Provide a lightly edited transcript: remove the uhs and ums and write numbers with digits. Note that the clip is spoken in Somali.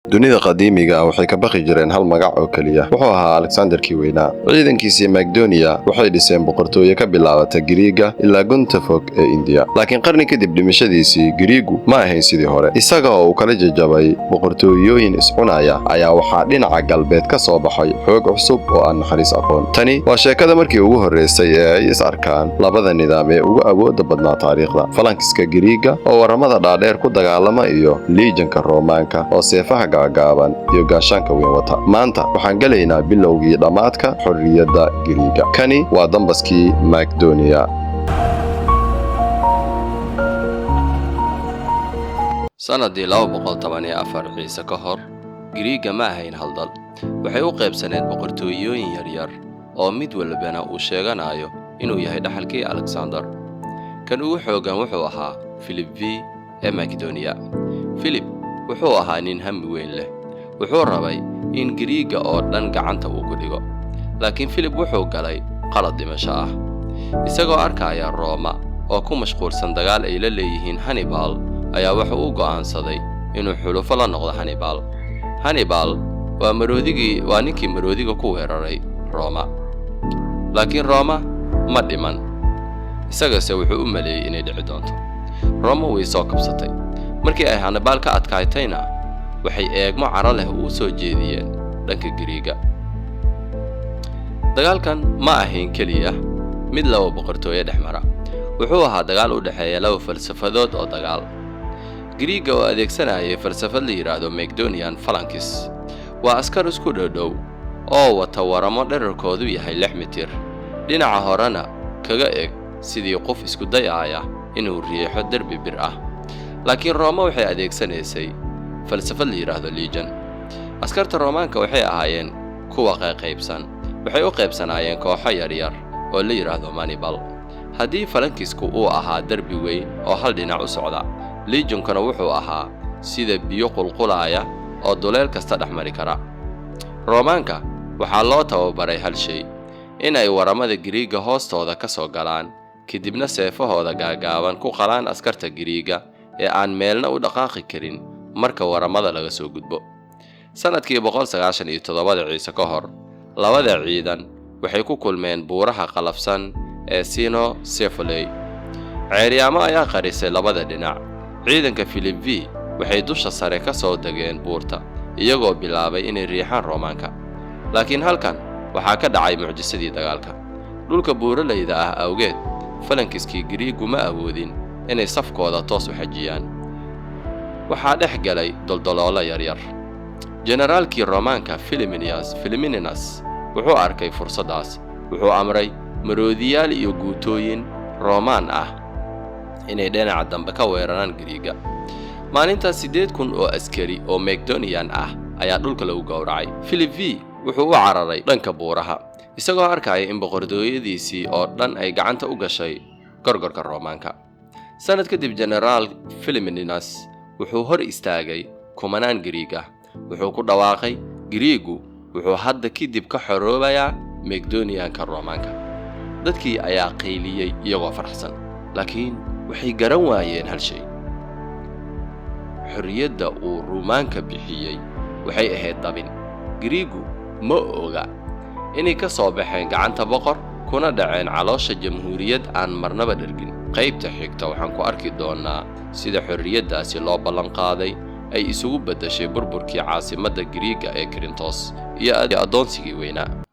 dunida qadiimiga ah waxay ka baqi jireen hal magac oo kaliya wuxuu ahaa Alexanderkii weynaa. ciidankiisii Macedonia waxay dhiseen boqortooyo ka bilaabata Giriiga ilaa gunta fog ee India. laakiin qarni kadib dhimashadiisii Giriigu ma ahayn sidii hore. isaga oo uu kala jajabay boqortooyooyin iscunaya ayaa waxaa dhinaca galbeed ka soo baxay xoog cusub oo aan naxariis aqoon. tani waa sheekada markii ugu horeysay ee ay is arkaan labada nidaam ee ugu awoodda badnaa taariikhda: Falankiska Giriiga oo waramada dhaadheer ku dagaalama iyo Legion-ka Roomaanka oo seefaha gaaban iyo gaashaanka weyn wata. maanta waxaan galaynaa bilowgii dhamaadka xorriyadda Giriiga. kani waa dambaskii Macedonia. sanadii 214 ciise ka hor, Giriiga ma ahayn hal dal. waxay u qaybsaneed boqortooyooyin yaryar oo mid walbana uu sheeganayo inuu yahay dhaxalkii Alexander. kan ugu xoogan wuxuu ahaa Philip V ee Macedonia. Philip wuxuu ahaa nin hami weyn leh. wuxuu rabay in Giriiga oo dhan gacanta uu ku dhigo. laakiin Philip wuxuu galay qalad dhimasho ah. isagoo arkaya Roma oo ku mashquulsan dagaal ay la leeyihiin Hannibal ayaa wuxuu u go'aansaday inuu xulufo la noqdo Hannibal. Hannibal waa ninkii maroodiga ku weeraray Roma. laakiin Roma ma dhiman. isagase wuxuu u maleeyay inay dhici doonto. Roma way soo kabsatay. markii ay Hannibal ka adkaatayna waxay eegmo caro leh u soo jeediyeen dhanka Giriiga. dagaalkan ma ahayn kaliya mid laba boqortooyo dhexmara. wuxuu ahaa dagaal u dhaxeeya laba falsafadood oo dagaal. Giriiga oo adeegsanayay falsafad la yiraahdo Macedonian Phalanx waa askar isku dhow oo wata waramo dhererkoodu yahay 6 mitir. dhinaca horena kaga eeg sidii qof isku dayaya inuu riixo derbi bir ah. laakiin Roma waxay adeegsanaysay falsafad la yiraahdo Legion. askarta Roomaanka waxay ahaayeen kuwa qaybsan. waxay u qaybsanaayeen kooxo yaryar oo la yiraahdo Hannibal. haddii Falankiisku uu ahaa derbi weyn oo hal dhinac u socda, Legion-kana wuxuu ahaa sida biyo qulqulaya oo duleel kasta dhexmari kara. Roomaanka waxaa loo tababaray hal shay: inay waramada Giriiga hoostooda ka soo galaan, kadibna seefahooda gaagaaban ku qalaan askarta Giriiga ee aan meelna u dhaqaaqi karin marka waramada laga soo gudbo. sanadkii 197 ciise ka hor, labada ciidan waxay ku kulmeen buuraha qalafsan ee Cynocephalae. ceeryaamo ayaa qarisay labada dhinac. ciidanka Philip V waxay dusha sare ka soo degeen buurta iyagoo bilaabay inay riixaan Roomaanka. laakiin halkan waxaa ka dhacay mucjisadii dagaalka. dhulka buuraleyda ah awgeed, Falankiskii Giriigu ma awoodin inay safkooda toos u xajiyaan. waxaa dhex galay doldoloolo yaryar. generaalkii Roomaanka Philimininus wuxuu arkay fursaddaas. wuxuu amray maroodiyaal iyo guutooyin Roomaan ah inay dhinaca dambe ka weeraraan Giriiga. maalintaas 8,000 oo askari oo Macedonian ah ayaa dhulka lagu gowracay. Philip V wuxuu u cararay dhanka buuraha, isagoo arkaya in boqortooyadiisii oo dhan ay gacanta u gashay gorgorka Roomaanka. sanad kadib, generaal Philimininus wuxuu hor istaagay kumanaan Giriig ah. wuxuu ku dhawaaqay, Giriigu wuxuu hadda kadib ka xoroobayaa Macedonianka Roomaanka. dadkii ayaa qayliyay iyagoo faraxsan. laakiin waxay garan waayeen hal shay: xorriyadda uu Roomaanka bixiyay waxay ahayd dabin. Giriigu ma oga inay ka soo baxeen gacanta boqor kuna dhaceen caloosha jamhuuriyad aan marnaba dhergin. qaybta xigta waxaan ku arki doonaa sida xorriyaddaasi loo ballan qaaday ay isugu beddeshay burburkii caasimadda Giriiga ee Corinthos iyo adoonsigii weynaa.